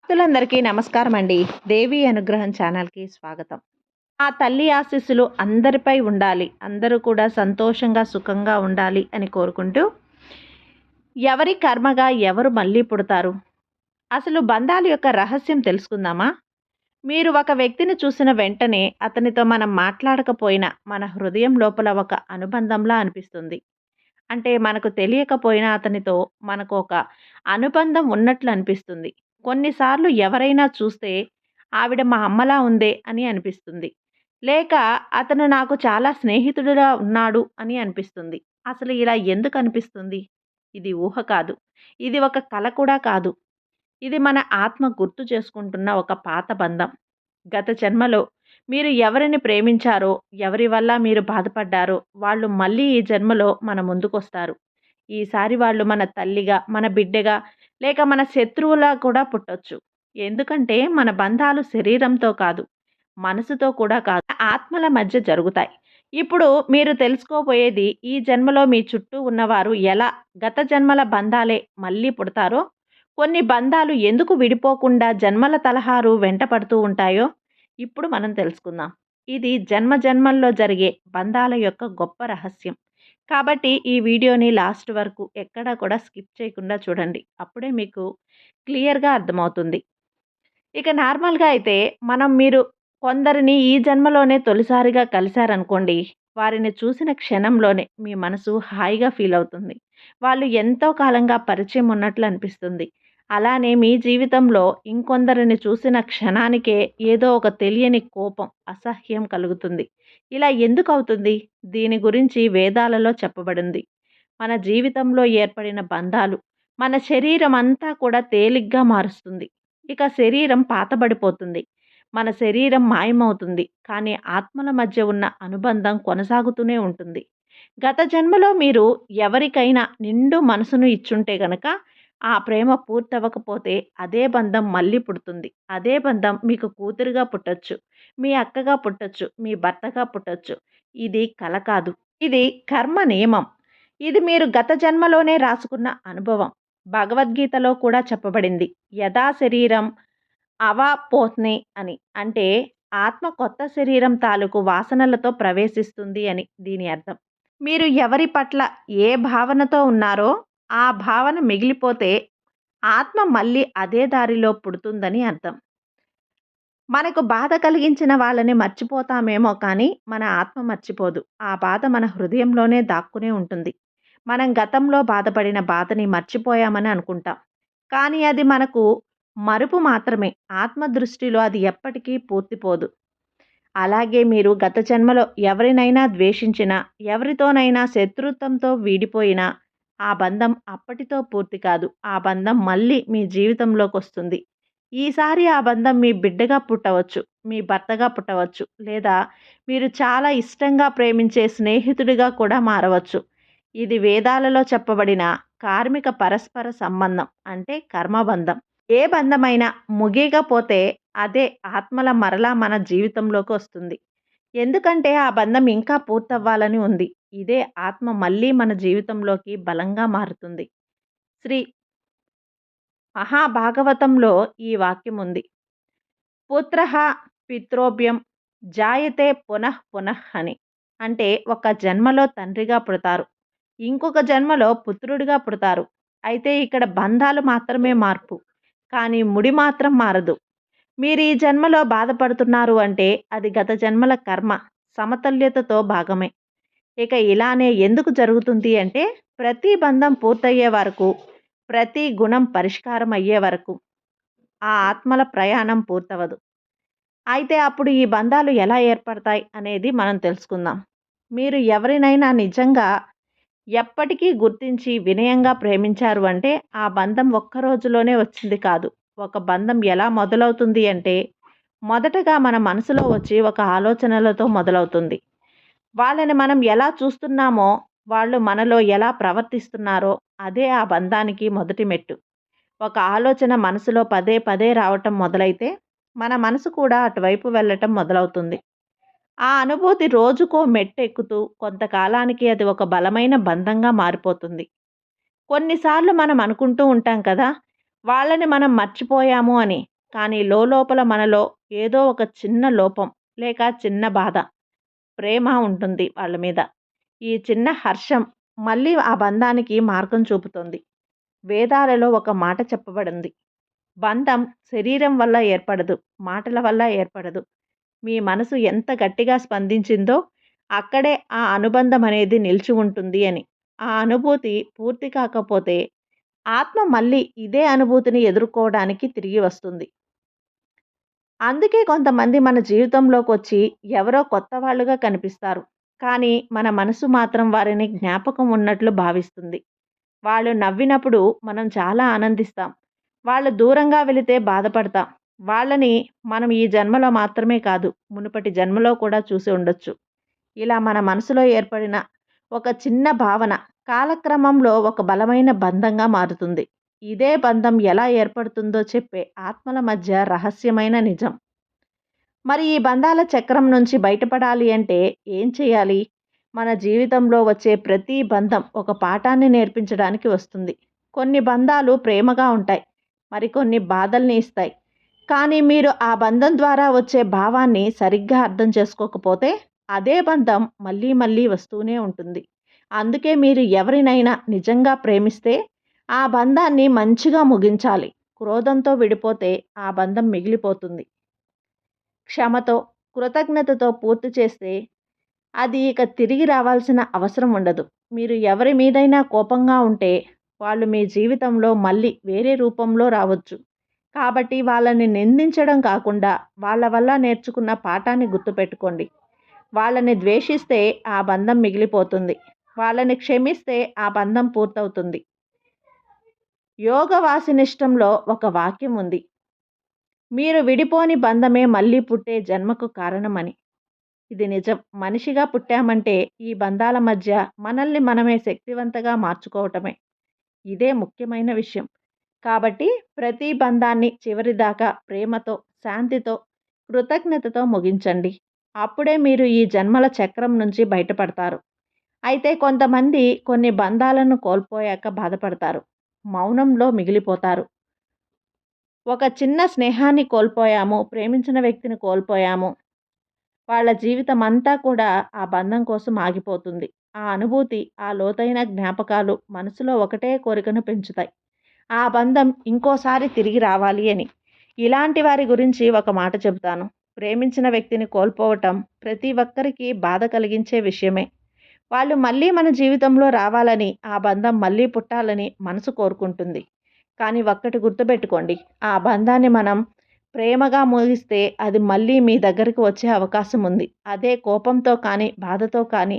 భక్తులందరికీ నమస్కారం అండి. దేవి అనుగ్రహం ఛానల్‌కి స్వాగతం. ఆ తల్లి ఆశీస్సులు అందరిపై ఉండాలి. అందరూ కూడా సంతోషంగా, సుఖంగా ఉండాలి అని కోరుకుంటూ, ఎవరి కర్మగా ఎవరు మళ్ళీ పుడతారు? అసలు బంధాల యొక్క రహస్యం తెలుసుకుందామా? మీరు ఒక వ్యక్తిని చూసిన వెంటనే అతనితో మనం మాట్లాడకపోయినా మన హృదయం లోపల ఒక అనుబంధంలా అనిపిస్తుంది. అంటే మనకు తెలియకపోయినా అతనితో మనకు ఒక అనుబంధం ఉన్నట్లు అనిపిస్తుంది. కొన్నిసార్లు ఎవరైనా చూస్తే ఆవిడ మా అమ్మలా ఉందే అని అనిపిస్తుంది. లేక అతను నాకు చాలా స్నేహితుడిలా ఉన్నాడు అని అనిపిస్తుంది. అసలు ఇలా ఎందుకు అనిపిస్తుంది? ఇది ఊహ కాదు. ఇది ఒక కల కూడా కాదు. ఇది మన ఆత్మ గుర్తు చేసుకుంటున్న ఒక పాత బంధం. గత జన్మలో మీరు ఎవరిని ప్రేమించారో, ఎవరి వల్ల మీరు బాధపడ్డారో, వాళ్ళు మళ్ళీ ఈ జన్మలో మన ముందుకొస్తారు. ఈసారి వాళ్ళు మన తల్లిగా, మన బిడ్డగా, లేక మన శత్రువులా కూడా పుట్టొచ్చు. ఎందుకంటే మన బంధాలు శరీరంతో కాదు, మనసుతో కూడా కాదు, ఆత్మల మధ్య జరుగుతాయి. ఇప్పుడు మీరు తెలుసుకోబోయేది ఈ జన్మలో మీ చుట్టూ ఉన్నవారు ఎలా గత జన్మల బంధాలే మళ్ళీ పుడతారో, కొన్ని బంధాలు ఎందుకు విడిపోకుండా జన్మల తలహారు వెంట పడుతూ ఉంటాయో ఇప్పుడు మనం తెలుసుకుందాం. ఇది జన్మ జన్మల్లో జరిగే బంధాల యొక్క గొప్ప రహస్యం. కాబట్టి ఈ వీడియోని లాస్ట్ వరకు ఎక్కడా కూడా స్కిప్ చేయకుండా చూడండి. అప్పుడే మీకు క్లియర్‌గా అర్థమవుతుంది. ఇక నార్మల్‌గా అయితే మీరు కొందరిని ఈ జన్మలోనే తొలిసారిగా కలిసారనుకోండి. వారిని చూసిన క్షణంలోనే మీ మనసు హాయిగా ఫీల్ అవుతుంది. వాళ్ళు ఎంతో కాలంగా పరిచయం ఉన్నట్లు అనిపిస్తుంది. అలానే మీ జీవితంలో ఇంకొందరిని చూసిన క్షణానికే ఏదో ఒక తెలియని కోపం, అసహ్యం కలుగుతుంది. ఇలా ఎందుకు అవుతుంది? దీని గురించి వేదాలలో చెప్పబడింది. మన జీవితంలో ఏర్పడిన బంధాలు మన శరీరం అంతా కూడా తేలిగ్గా మారుస్తుంది. ఇక శరీరం పాతబడిపోతుంది. మన శరీరం మాయమవుతుంది. కానీ ఆత్మల మధ్య ఉన్న అనుబంధం కొనసాగుతూనే ఉంటుంది. గత జన్మలో మీరు ఎవరికైనా నిండు మనసును ఇచ్చుంటే గనక ఆ ప్రేమ పూర్తవ్వకపోతే అదే బంధం మళ్ళీ పుడుతుంది. అదే బంధం మీకు కూతురుగా పుట్టొచ్చు, మీ అక్కగా పుట్టొచ్చు, మీ భర్తగా పుట్టొచ్చు. ఇది కల కాదు. ఇది కర్మ నియమం. ఇది మీరు గత జన్మలోనే రాసుకున్న అనుభవం. భగవద్గీతలో కూడా చెప్పబడింది. యథా శరీరం అవాప్నోతి అని. అంటే ఆత్మ కొత్త శరీరం తాలూకు వాసనలతో ప్రవేశిస్తుంది అని దీని అర్థం. మీరు ఎవరి పట్ల ఏ భావనతో ఉన్నారో ఆ భావన మిగిలిపోతే ఆత్మ మళ్ళీ అదే దారిలో పుడుతుందని అర్థం. మనకు బాధ కలిగించిన వాళ్ళని మర్చిపోతామేమో కానీ మన ఆత్మ మర్చిపోదు. ఆ బాధ మన హృదయంలోనే దాక్కునే ఉంటుంది. మనం గతంలో బాధపడిన బాధని మర్చిపోయామని అనుకుంటాం. కానీ అది మనకు మరుపు మాత్రమే. ఆత్మ దృష్టిలో అది ఎప్పటికీ పూర్తిపోదు. అలాగే మీరు గత జన్మలో ఎవరినైనా ద్వేషించినా, ఎవరితోనైనా శత్రుత్వంతో వీడిపోయినా, ఆ బంధం అప్పటితో పూర్తి కాదు. ఆ బంధం మళ్ళీ మీ జీవితంలోకొస్తుంది. ఈసారి ఆ బంధం మీ బిడ్డగా పుట్టవచ్చు, మీ భర్తగా పుట్టవచ్చు, లేదా మీరు చాలా ఇష్టంగా ప్రేమించే స్నేహితుడిగా కూడా మారవచ్చు. ఇది వేదాలలో చెప్పబడిన కార్మిక పరస్పర సంబంధం అంటే కర్మబంధం. ఏ బంధమైనా ముగియకపోతే అదే ఆత్మల మరలా మన జీవితంలోకి వస్తుంది. ఎందుకంటే ఆ బంధం ఇంకా పూర్తవ్వాలని ఉంది. ఇదే ఆత్మ మళ్ళీ మన జీవితంలోకి బలంగా మారుతుంది. శ్రీ మహాభాగవతంలో ఈ వాక్యం ఉంది. పుత్రః పిత్రోభ్యం జాయతే పునః పునః అని. అంటే ఒక జన్మలో తండ్రిగా పుడతారు. ఇంకొక జన్మలో పుత్రుడిగా పుడతారు. అయితే ఇక్కడ బంధాలు మాత్రమే మార్పు. కానీ ముడి మాత్రం మారదు. మీరు ఈ జన్మలో బాధపడుతున్నారు అంటే అది గత జన్మల కర్మ సమతుల్యతతో భాగమే. ఇక ఇలానే ఎందుకు జరుగుతుంది అంటే ప్రతి బంధం పూర్తయ్యే వరకు, ప్రతి గుణం పరిష్కారం అయ్యే వరకు ఆ ఆత్మల ప్రయాణం పూర్తవదు. అయితే అప్పుడు ఈ బంధాలు ఎలా ఏర్పడతాయి అనేది మనం తెలుసుకుందాం. మీరు ఎవరినైనా నిజంగా ఎప్పటికీ గుర్తించి వినయంగా ప్రేమించారు అంటే ఆ బంధం ఒక్క రోజులోనే వచ్చింది కాదు. ఒక బంధం ఎలా మొదలవుతుంది అంటే మొదటగా మన మనసులో వచ్చి ఒక ఆలోచనలతో మొదలవుతుంది. వాళ్ళని మనం ఎలా చూస్తున్నామో, వాళ్ళు మనలో ఎలా ప్రవర్తిస్తున్నారో అదే ఆ బంధానికి మొదటి మెట్టు. ఒక ఆలోచన మనసులో పదే పదే రావటం మొదలైతే మన మనసు కూడా అటువైపు వెళ్ళటం మొదలవుతుంది. ఆ అనుభూతి రోజుకో మెట్టెక్కుతూ కొంతకాలానికి అది ఒక బలమైన బంధంగా మారిపోతుంది. కొన్నిసార్లు మనం అనుకుంటూ ఉంటాం కదా! వాళ్ళని మనం మర్చిపోయాము అని. కానీ లోపల మనలో ఏదో ఒక చిన్న లోపం లేక చిన్న బాధ, ప్రేమ ఉంటుంది వాళ్ళ మీద. ఈ చిన్న హర్షం మళ్ళీ ఆ బంధానికి మార్గం చూపుతుంది. వేదాలలో ఒక మాట చెప్పబడింది. బంధం శరీరం వల్ల ఏర్పడదు, మాటల వల్ల ఏర్పడదు. మీ మనసు ఎంత గట్టిగా స్పందించిందో అక్కడే ఆ అనుబంధం అనేది నిలిచి ఉంటుంది అని. ఆ అనుభూతి పూర్తి కాకపోతే ఆత్మ మళ్ళీ ఇదే అనుభూతిని ఎదుర్కోవడానికి తిరిగి వస్తుంది. అందుకే కొంతమంది మన జీవితంలోకొచ్చి ఎవరో కొత్త వాళ్ళుగా కనిపిస్తారు. కానీ మన మనసు మాత్రం వారిని జ్ఞాపకం ఉన్నట్లు భావిస్తుంది. వాళ్ళు నవ్వినప్పుడు మనం చాలా ఆనందిస్తాం. వాళ్ళు దూరంగా వెళితే బాధపడతాం. వాళ్ళని మనం ఈ జన్మలో మాత్రమే కాదు, మునుపటి జన్మలో కూడా చూసి ఉండొచ్చు. ఇలా మన మనసులో ఏర్పడిన ఒక చిన్న భావన కాలక్రమంలో ఒక బలమైన బంధంగా మారుతుంది. ఇదే బంధం ఎలా ఏర్పడుతుందో చెప్పే ఆత్మల మధ్య రహస్యమైన నిజం. మరి ఈ బంధాల చక్రం నుంచి బయటపడాలి అంటే ఏం చేయాలి? మన జీవితంలో వచ్చే ప్రతి బంధం ఒక పాఠాన్ని నేర్పించడానికి వస్తుంది. కొన్ని బంధాలు ప్రేమగా ఉంటాయి, మరికొన్ని బాధల్ని ఇస్తాయి. కానీ మీరు ఆ బంధం ద్వారా వచ్చే భావాన్ని సరిగ్గా అర్థం చేసుకోకపోతే అదే బంధం మళ్ళీ మళ్ళీ వస్తూనే ఉంటుంది. అందుకే మీరు ఎవరినైనా నిజంగా ప్రేమిస్తే ఆ బంధాన్ని మంచిగా ముగించాలి. క్రోధంతో విడిపోతే ఆ బంధం మిగిలిపోతుంది. క్షమతో, కృతజ్ఞతతో పూర్తి చేస్తే అది ఇక తిరిగి రావాల్సిన అవసరం ఉండదు. మీరు ఎవరి మీదైనా కోపంగా ఉంటే వాళ్ళు మీ జీవితంలో మళ్ళీ వేరే రూపంలో రావచ్చు. కాబట్టి వాళ్ళని నిందించడం కాకుండా వాళ్ళ వల్ల నేర్చుకున్న పాఠాన్ని గుర్తుపెట్టుకోండి. వాళ్ళని ద్వేషిస్తే ఆ బంధం మిగిలిపోతుంది. వాళ్ళని క్షమిస్తే ఆ బంధం పూర్తవుతుంది. యోగ వాసినిష్టంలో ఒక వాక్యం ఉంది. మీరు విడిపోని బంధమే మళ్ళీ పుట్టే జన్మకు కారణమని. ఇది నిజం. మనిషిగా పుట్టామంటే ఈ బంధాల మధ్య మనల్ని మనమే శక్తివంతంగా మార్చుకోవటమే. ఇదే ముఖ్యమైన విషయం. కాబట్టి ప్రతి బంధాన్ని చివరిదాకా ప్రేమతో, శాంతితో, కృతజ్ఞతతో ముగించండి. అప్పుడే మీరు ఈ జన్మల చక్రం నుంచి బయటపడతారు. అయితే కొంతమంది కొన్ని బంధాలను కోల్పోయాక బాధపడతారు. మౌనంలో మిగిలిపోతారు. ఒక చిన్న స్నేహాన్ని కోల్పోయాము, ప్రేమించిన వ్యక్తిని కోల్పోయాము. వాళ్ళ జీవితం అంతా కూడా ఆ బంధం కోసం ఆగిపోతుంది. ఆ అనుభూతి, ఆ లోతైన జ్ఞాపకాలు మనసులో ఒకటే కోరికను పెంచుతాయి. ఆ బంధం ఇంకోసారి తిరిగి రావాలి అని. ఇలాంటి వారి గురించి ఒక మాట చెబుతాను. ప్రేమించిన వ్యక్తిని కోల్పోవటం ప్రతి ఒక్కరికి బాధ కలిగించే విషయమే. వాళ్ళు మళ్ళీ మన జీవితంలో రావాలని, ఆ బంధం మళ్ళీ పుట్టాలని మనసు కోరుకుంటుంది. కానీ ఒక్కటి గుర్తుపెట్టుకోండి, ఆ బంధాన్ని మనం ప్రేమగా ముగిస్తే అది మళ్ళీ మీ దగ్గరికి వచ్చే అవకాశం ఉంది. అదే కోపంతో కానీ, బాధతో కానీ,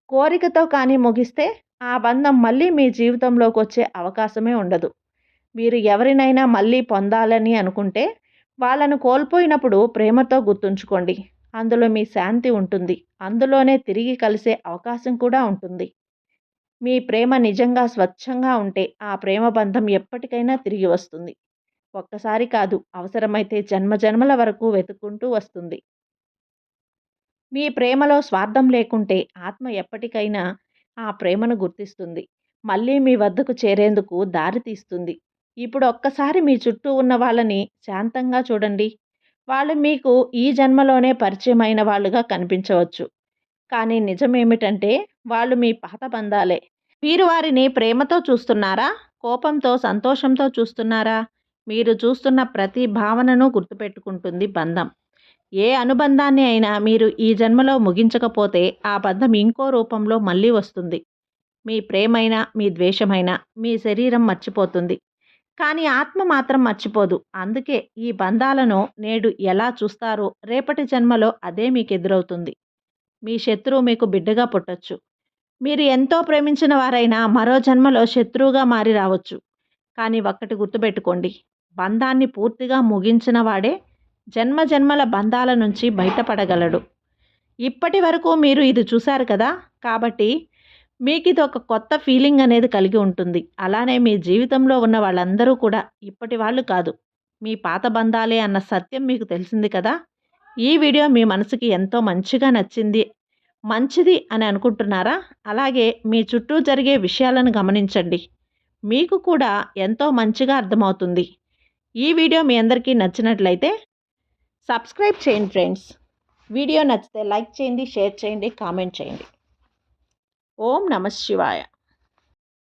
కోరికతో కానీ ముగిస్తే ఆ బంధం మళ్ళీ మీ జీవితంలోకి వచ్చే అవకాశమే ఉండదు. మీరు ఎవరినైనా మళ్ళీ పొందాలని అనుకుంటే వాళ్ళను కోల్పోయినప్పుడు ప్రేమతో గుర్తుంచుకోండి. అందులో మీ శాంతి ఉంటుంది. అందులోనే తిరిగి కలిసే అవకాశం కూడా ఉంటుంది. మీ ప్రేమ నిజంగా స్వచ్ఛంగా ఉంటే ఆ ప్రేమ బంధం ఎప్పటికైనా తిరిగి వస్తుంది. ఒక్కసారి కాదు, అవసరమైతే జన్మజన్మల వరకు వెతుక్కుంటూ వస్తుంది. మీ ప్రేమలో స్వార్థం లేకుంటే ఆత్మ ఎప్పటికైనా ఆ ప్రేమను గుర్తిస్తుంది. మళ్ళీ మీ వద్దకు చేరేందుకు దారి తీస్తుంది. ఇప్పుడు ఒక్కసారి మీ చుట్టూ ఉన్న వాళ్ళని శాంతంగా చూడండి. వాళ్ళు మీకు ఈ జన్మలోనే పరిచయమైన వాళ్ళుగా కనిపించవచ్చు. కానీ నిజమేమిటంటే వాళ్ళు మీ పాత బంధాలే. మీరు వారిని ప్రేమతో చూస్తున్నారా? కోపంతో, సంతోషంతో చూస్తున్నారా? మీరు చూస్తున్న ప్రతి భావనను గుర్తుపెట్టుకుంటుంది బంధం. ఏ అనుబంధాన్ని అయినా మీరు ఈ జన్మలో ముగించకపోతే ఆ బంధం ఇంకో రూపంలో మళ్ళీ వస్తుంది. మీ ప్రేమైనా, మీ ద్వేషమైనా మీ శరీరం మర్చిపోతుంది. కానీ ఆత్మ మాత్రం మర్చిపోదు. అందుకే ఈ బంధాలను నేడు ఎలా చూస్తారో రేపటి జన్మలో అదే మీకు ఎదురవుతుంది. మీ శత్రువు మీకు బిడ్డగా పుట్టొచ్చు. మీరు ఎంతో ప్రేమించిన వారైనా మరో జన్మలో శత్రువుగా మారి రావచ్చు. కానీ ఒక్కటి గుర్తుపెట్టుకోండి, బంధాన్ని పూర్తిగా ముగించిన వాడే జన్మ జన్మల బంధాల నుంచి బయటపడగలడు. ఇప్పటి వరకు మీరు ఇది చూశారు కదా, కాబట్టి మీకు ఇది ఒక కొత్త ఫీలింగ్ అనేది కలిగి ఉంటుంది. అలానే మీ జీవితంలో ఉన్న వాళ్ళందరూ కూడా ఇప్పటి వాళ్ళు కాదు, మీ పాత బంధాలే అన్న సత్యం మీకు తెలిసింది కదా. ఈ వీడియో మీ మనసుకి ఎంతో మంచిగా నచ్చింది, మంచిది అని అనుకుంటున్నారా? అలాగే మీ చుట్టూ జరిగే విషయాలను గమనించండి. మీకు కూడా ఎంతో మంచిగా అర్థమవుతుంది. ఈ వీడియో మీ అందరికీ నచ్చినట్లయితే సబ్స్క్రైబ్ చేయండి ఫ్రెండ్స్. వీడియో నచ్చితే లైక్ చేయండి, షేర్ చేయండి, కామెంట్ చేయండి. ఓం నమః శివాయ.